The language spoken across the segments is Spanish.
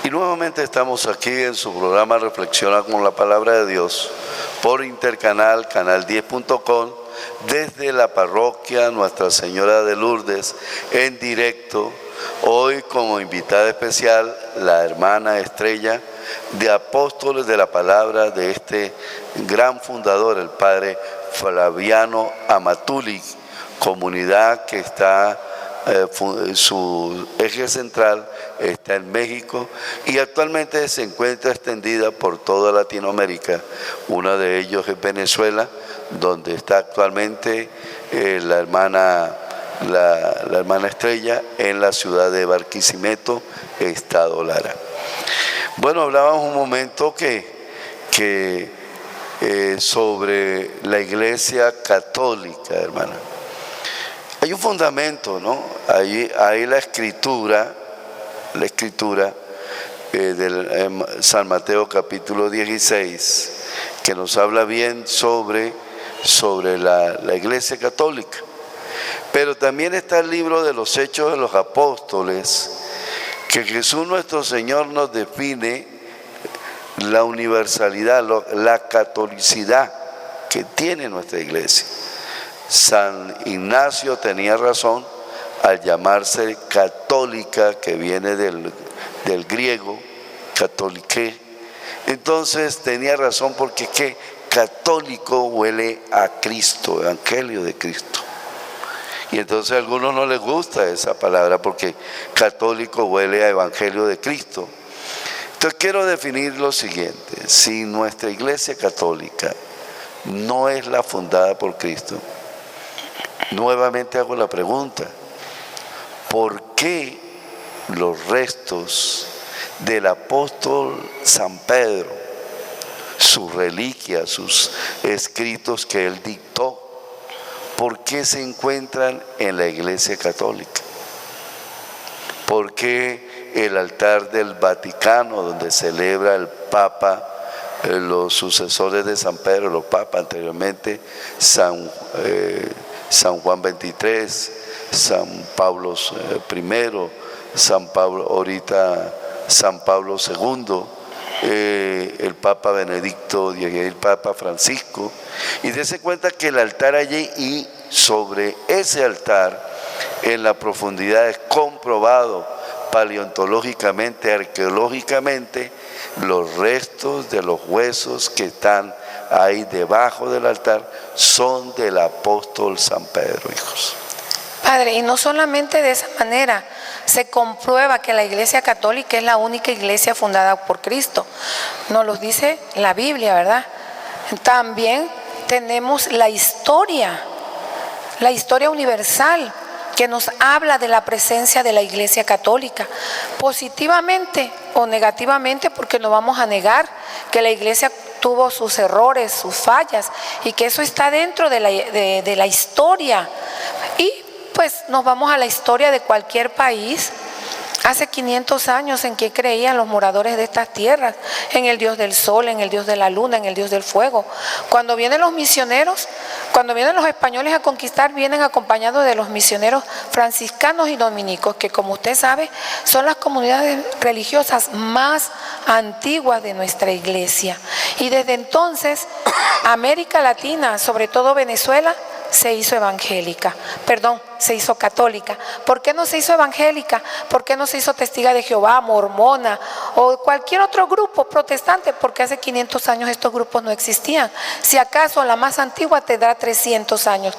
Y nuevamente estamos aquí en su programa Reflexiona con la Palabra de Dios por Intercanal, canal10.com, desde la parroquia Nuestra Señora de Lourdes, en directo. Hoy como invitada especial, la hermana Estrella, de Apóstoles de la Palabra, de este gran fundador, el padre Flaviano Amatuli, comunidad que está, su eje central está en México y actualmente se encuentra extendida por toda Latinoamérica. Una de ellos es Venezuela, donde está actualmente la hermana Estrella, en la ciudad de Barquisimeto, Estado Lara. Bueno, hablábamos un momento sobre la Iglesia Católica, hermana. Hay un fundamento, ¿no? Ahí la escritura del San Mateo capítulo 16, que nos habla bien sobre la Iglesia Católica. Pero también está el libro de los Hechos de los Apóstoles, que Jesús nuestro Señor nos define la universalidad, la catolicidad que tiene nuestra iglesia. San Ignacio tenía razón al llamarse católica, que viene del griego, católique. Entonces tenía razón porque ¿qué? Católico huele a Cristo, evangelio de Cristo. Y entonces a algunos no les gusta esa palabra porque católico huele a evangelio de Cristo. Entonces quiero definir lo siguiente: si nuestra iglesia católica no es la fundada por Cristo, nuevamente hago la pregunta: ¿por qué los restos del apóstol San Pedro, sus reliquias, sus escritos que él dictó, por qué se encuentran en la iglesia católica? ¿Por qué el altar del Vaticano, donde celebra el Papa, los sucesores de San Pedro, los papas anteriormente, San Juan XXIII, San Pablo I, San Pablo II, el Papa Benedicto y el Papa Francisco? Y dése cuenta que el altar allí, y sobre ese altar, en la profundidad es comprobado paleontológicamente, arqueológicamente, los restos de los huesos que están ahí debajo del altar son del apóstol San Pedro, hijos. Padre, y no solamente de esa manera se comprueba que la Iglesia Católica es la única iglesia fundada por Cristo. Nos lo dice la Biblia, ¿verdad? También tenemos la historia universal, que nos habla de la presencia de la Iglesia Católica, positivamente o negativamente, porque no vamos a negar que la Iglesia tuvo sus errores, sus fallas, y que eso está dentro de la historia. Y pues nos vamos a la historia de cualquier país. Hace 500 años, ¿en qué creían los moradores de estas tierras? En el Dios del sol, en el Dios de la luna, en el Dios del fuego. Cuando vienen los misioneros, cuando vienen los españoles a conquistar, vienen acompañados de los misioneros franciscanos y dominicos, que, como usted sabe, son las comunidades religiosas más antiguas de nuestra iglesia. Y desde entonces, América Latina, sobre todo Venezuela, se hizo católica. ¿Por qué no se hizo evangélica? ¿Por qué no se hizo testiga de Jehová, mormona o cualquier otro grupo protestante? Porque hace 500 años estos grupos no existían. Si acaso la más antigua tendrá 300 años.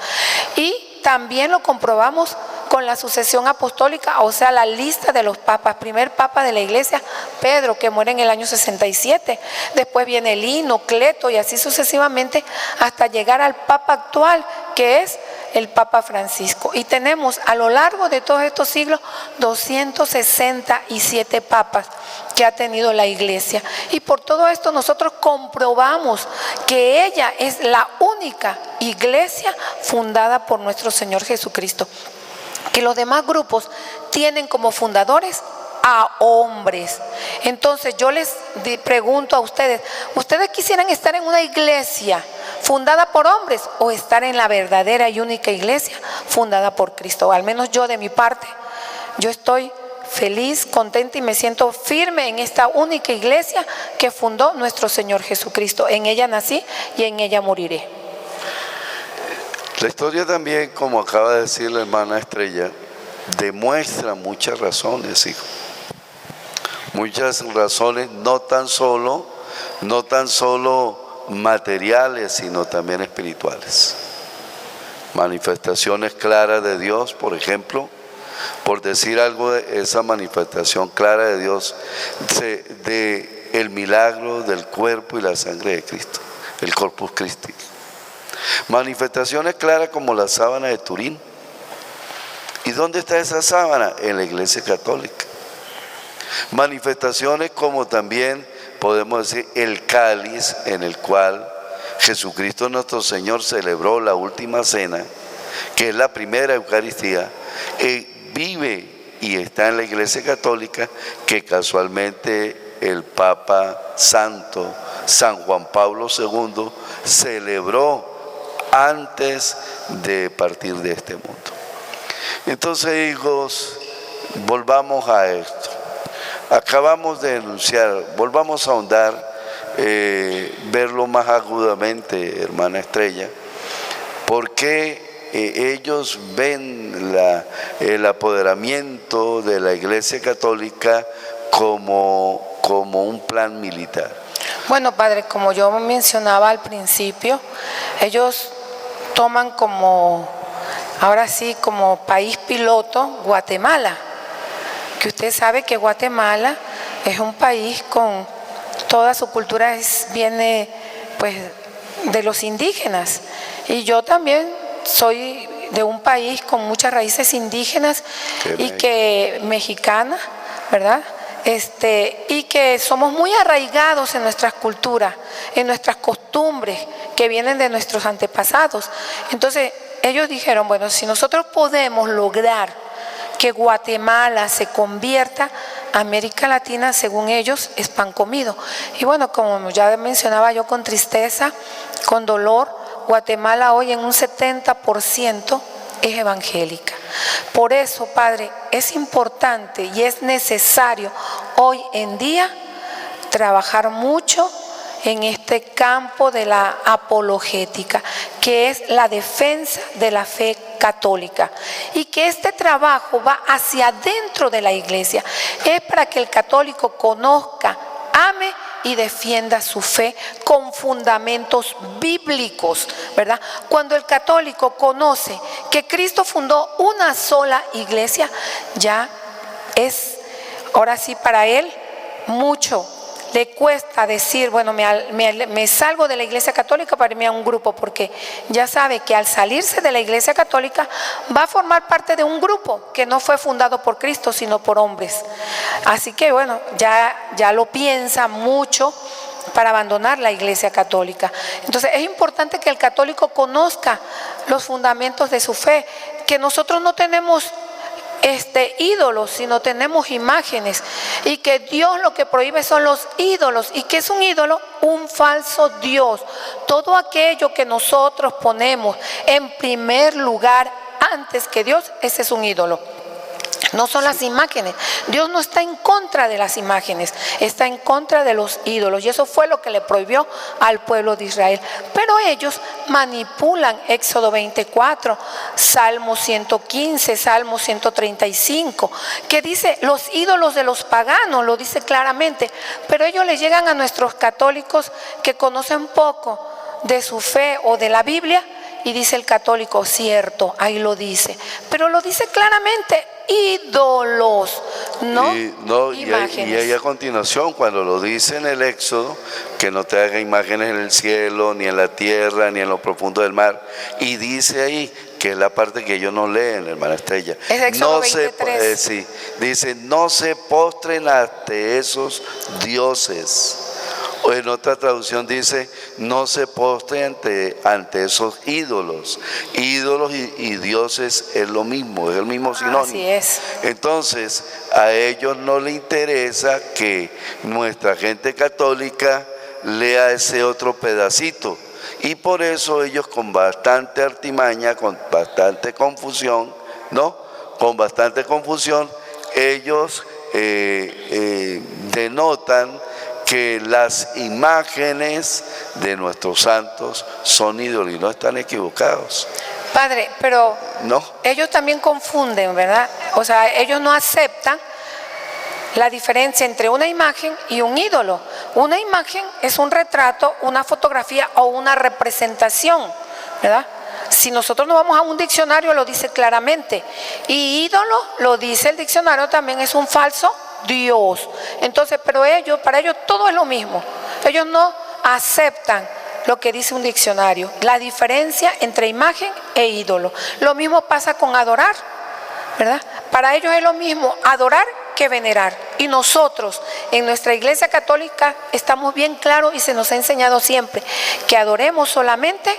Y también lo comprobamos con la sucesión apostólica, o sea, la lista de los papas. Primer papa de la iglesia, Pedro, que muere en el año 67. Después viene Lino, Cleto, y así sucesivamente hasta llegar al papa actual, que es el Papa Francisco. Y tenemos a lo largo de todos estos siglos 267 papas que ha tenido la iglesia. Y por todo esto nosotros comprobamos que ella es la única iglesia fundada por nuestro Señor Jesucristo. Que los demás grupos tienen como fundadores a hombres. Entonces yo les pregunto a ustedes, ¿ustedes quisieran estar en una iglesia fundada por hombres o estar en la verdadera y única iglesia fundada por Cristo? Al menos yo, de mi parte, yo estoy feliz, contenta y me siento firme en esta única iglesia que fundó nuestro Señor Jesucristo. En ella nací y en ella moriré. La historia también, como acaba de decir la hermana Estrella, demuestra muchas razones, hijo. Muchas razones, no tan solo materiales, sino también espirituales. Manifestaciones claras de Dios, por ejemplo, por decir algo de esa manifestación clara de Dios, de el milagro del cuerpo y la sangre de Cristo, el Corpus Christi. Manifestaciones claras como la sábana de Turín. ¿Y dónde está esa sábana? En la Iglesia Católica. Manifestaciones como también podemos decir el cáliz en el cual Jesucristo nuestro Señor celebró la última cena, que es la primera Eucaristía, vive y está en la Iglesia Católica, que casualmente el Papa Santo San Juan Pablo II celebró antes de partir de este mundo. Entonces, hijos, volvamos a esto. Acabamos de denunciar, volvamos a ahondar, verlo más agudamente, hermana Estrella, porque ellos ven el apoderamiento de la Iglesia Católica como un plan militar. Bueno, padre, como yo mencionaba al principio, ellos toman ahora sí, como país piloto Guatemala, que usted sabe que Guatemala es un país con toda su cultura viene pues de los indígenas, y yo también soy de un país con muchas raíces indígenas y que mexicanas, ¿verdad? Y que somos muy arraigados en nuestras culturas, en nuestras costumbres que vienen de nuestros antepasados. Entonces ellos dijeron, bueno, si nosotros podemos lograr que Guatemala se convierta, América Latina, según ellos, es pan comido. Y bueno, como ya mencionaba yo, con tristeza, con dolor, Guatemala hoy en un 70% es evangélica. Por eso, Padre, es importante y es necesario hoy en día trabajar mucho en este campo de la apologética, que es la defensa de la fe católica, y que este trabajo va hacia adentro de la iglesia, es para que el católico conozca, ame y defienda su fe con fundamentos bíblicos, ¿verdad? Cuando el católico conoce que Cristo fundó una sola iglesia, ya es, ahora sí, para él mucho le cuesta decir, bueno, me salgo de la Iglesia Católica para irme a un grupo, porque ya sabe que al salirse de la Iglesia Católica va a formar parte de un grupo que no fue fundado por Cristo, sino por hombres. Así que bueno, ya lo piensa mucho para abandonar la Iglesia Católica. Entonces es importante que el católico conozca los fundamentos de su fe, que nosotros no tenemos ídolos, sino tenemos imágenes, y que Dios lo que prohíbe son los ídolos. ¿Y qué es un ídolo? Un falso Dios. Todo aquello que nosotros ponemos en primer lugar antes que Dios, ese es un ídolo. No son las imágenes. Dios no está en contra de las imágenes, está en contra de los ídolos, y eso fue lo que le prohibió al pueblo de Israel. Pero ellos manipulan Éxodo 24, Salmo 115, Salmo 135, que dice los ídolos de los paganos, lo dice claramente. Pero ellos le llegan a nuestros católicos que conocen poco de su fe o de la Biblia, y dice el católico, cierto, ahí lo dice, pero lo dice claramente, ídolos, no imágenes. Y ahí a continuación, cuando lo dice en el Éxodo, que no te haga imágenes en el cielo, ni en la tierra, ni en lo profundo del mar, y dice ahí, que es la parte que ellos no leen, hermana Estrella, es Éxodo 23. Dice, no se postren ante esos dioses. O en otra traducción dice, no se postren ante esos ídolos. Ídolos y dioses es lo mismo, es el mismo sinónimo. Así es. Entonces, a ellos no les interesa que nuestra gente católica lea ese otro pedacito. Y por eso ellos, con bastante artimaña, con bastante confusión, ellos denotan que las imágenes de nuestros santos son ídolos y no están equivocados. Padre, pero No. ellos también confunden, ¿verdad? O sea, ellos no aceptan la diferencia entre una imagen y un ídolo. Una imagen es un retrato, una fotografía o una representación, ¿verdad? Si nosotros nos vamos a un diccionario, lo dice claramente. Y ídolo, lo dice el diccionario también, es un falso Dios. Entonces, pero para ellos todo es lo mismo. Ellos no aceptan lo que dice un diccionario, la diferencia entre imagen e ídolo. Lo mismo pasa con adorar, ¿verdad? Para ellos es lo mismo adorar que venerar. Y nosotros en nuestra Iglesia Católica estamos bien claros y se nos ha enseñado siempre que adoremos solamente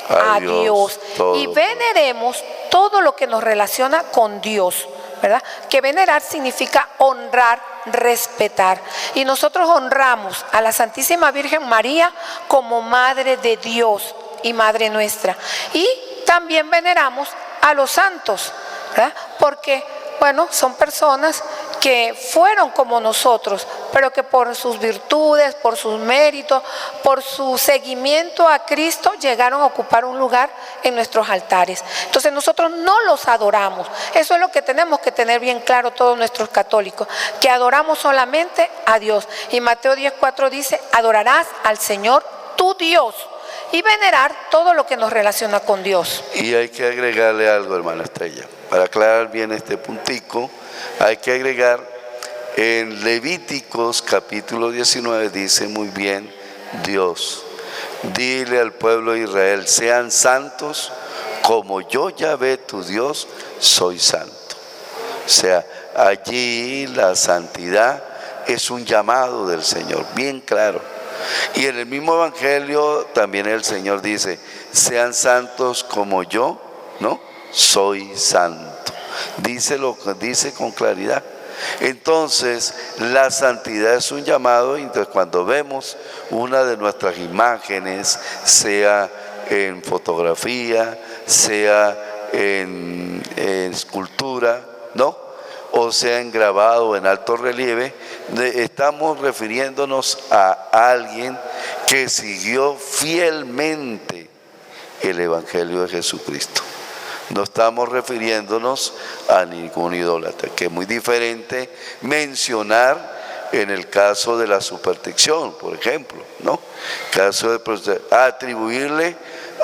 a Dios y veneremos todo lo que nos relaciona con Dios, ¿verdad? Que venerar significa honrar, respetar. Y nosotros honramos a la Santísima Virgen María como Madre de Dios y Madre nuestra. Y también veneramos a los santos, ¿verdad? Porque, bueno, son personas que fueron como nosotros, pero que por sus virtudes, por sus méritos, por su seguimiento a Cristo, llegaron a ocupar un lugar en nuestros altares. Entonces nosotros no los adoramos. Eso es lo que tenemos que tener bien claro todos nuestros católicos, que adoramos solamente a Dios. Y Mateo 10:4 dice, adorarás al Señor tu Dios, y venerar todo lo que nos relaciona con Dios. Y hay que agregarle algo, hermana Estrella. Para aclarar bien este puntico, hay que agregar en Levíticos capítulo 19, dice muy bien Dios, dile al pueblo de Israel, sean santos como yo, Yahvé, tu Dios, soy santo. O sea, allí la santidad es un llamado del Señor, bien claro. Y en el mismo Evangelio también el Señor dice, sean santos como yo, ¿no? Soy santo. Dice con claridad. Entonces, la santidad es un llamado, y entonces cuando vemos una de nuestras imágenes, sea en fotografía, sea en escultura, ¿no? O sea en grabado o en alto relieve, estamos refiriéndonos a alguien que siguió fielmente el Evangelio de Jesucristo. No estamos refiriéndonos a ningún idólatra, que es muy diferente mencionar en el caso de la superstición, por ejemplo, ¿no? Caso de atribuirle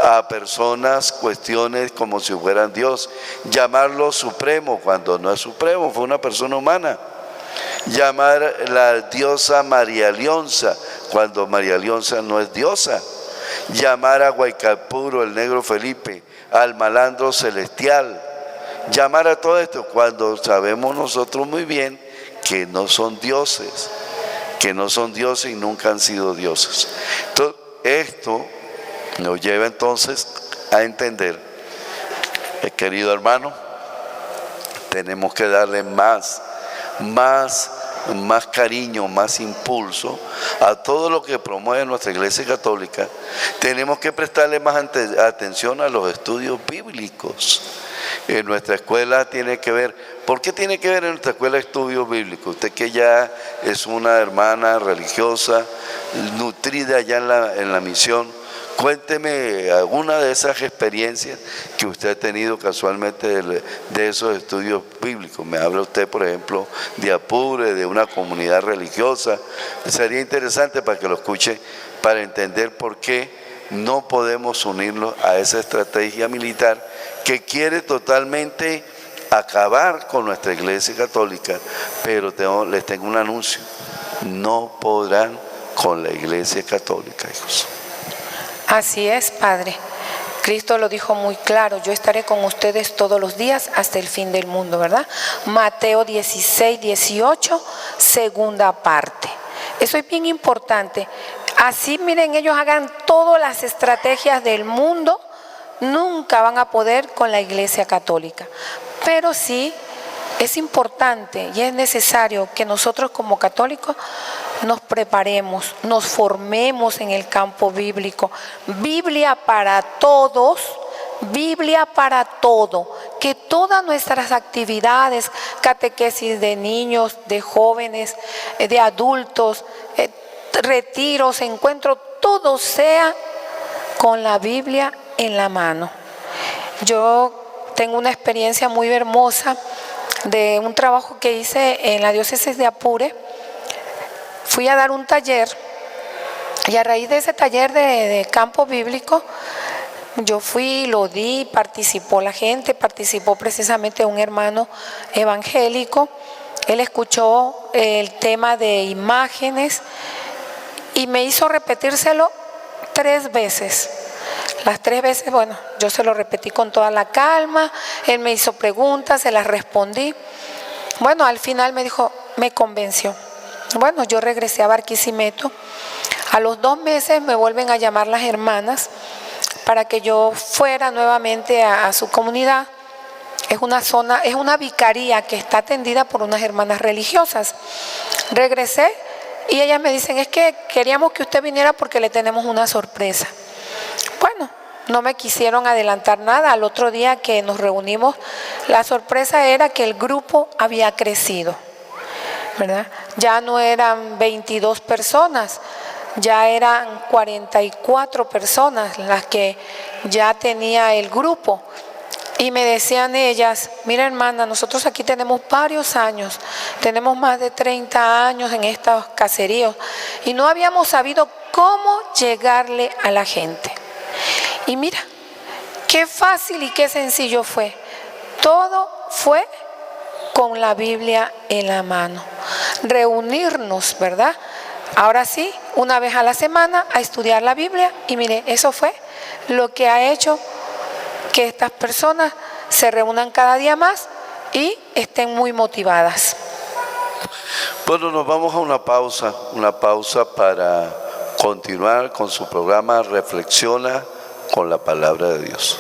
a personas cuestiones como si fueran Dios, llamarlo supremo cuando no es supremo, fue una persona humana. Llamar la diosa María Leonza cuando María Leonza no es diosa. Llamar a Guaycapuro, el negro Felipe, al malandro celestial. Llamar a todo esto cuando sabemos nosotros muy bien que no son dioses, y nunca han sido dioses. Entonces, esto nos lleva entonces a entender, querido hermano, tenemos que darle más cariño, más impulso a todo lo que promueve nuestra Iglesia Católica. Tenemos que prestarle más atención a los estudios bíblicos. En nuestra escuela tiene que ver, ¿por qué tiene que ver en nuestra escuela estudios bíblicos? Usted que ya es una hermana religiosa, nutrida ya en la misión, cuénteme alguna de esas experiencias que usted ha tenido casualmente de esos estudios bíblicos. Me habla usted, por ejemplo, de Apure, de una comunidad religiosa. Sería interesante para que lo escuche, para entender por qué no podemos unirnos a esa estrategia militar que quiere totalmente acabar con nuestra Iglesia Católica. Pero les tengo un anuncio: no podrán con la Iglesia Católica, hijos. Así es, Padre. Cristo lo dijo muy claro, yo estaré con ustedes todos los días hasta el fin del mundo, ¿verdad? Mateo 16:18, segunda parte. Eso es bien importante. Así, miren, ellos hagan todas las estrategias del mundo, nunca van a poder con la Iglesia Católica. Pero sí es importante y es necesario que nosotros como católicos nos preparemos, nos formemos en el campo bíblico. Biblia para todos, Biblia para todo, que todas nuestras actividades, catequesis de niños, de jóvenes, de adultos, retiros, encuentros, todo sea con la Biblia en la mano. Yo tengo una experiencia muy hermosa de un trabajo que hice en la diócesis de Apure. Fui a dar un taller y a raíz de ese taller de campo bíblico, yo fui, lo di, participó la gente, participó precisamente un hermano evangélico. Él escuchó el tema de imágenes y me hizo repetírselo 3 veces. Las 3 veces, bueno, yo se lo repetí con toda la calma, él me hizo preguntas, se las respondí. Bueno, al final me dijo, me convenció. Bueno, yo regresé a Barquisimeto. A los 2 meses me vuelven a llamar las hermanas para que yo fuera nuevamente a su comunidad. Es una vicaría que está atendida por unas hermanas religiosas. Regresé y ellas me dicen, es que queríamos que usted viniera porque le tenemos una sorpresa. Bueno, no me quisieron adelantar nada. Al otro día que nos reunimos, la sorpresa era que el grupo había crecido, ¿verdad? Ya no eran 22 personas, ya eran 44 personas las que ya tenía el grupo. Y me decían ellas, mira hermana, nosotros aquí tenemos varios años, tenemos más de 30 años en estos caseríos y no habíamos sabido cómo llegarle a la gente. Y mira, qué fácil y qué sencillo fue. Todo fue con la Biblia en la mano. Reunirnos, ¿verdad? Ahora sí, una vez a la semana a estudiar la Biblia y mire, eso fue lo que ha hecho que estas personas se reúnan cada día más y estén muy motivadas. Bueno, nos vamos a una pausa para continuar con su programa Reflexiona con la Palabra de Dios.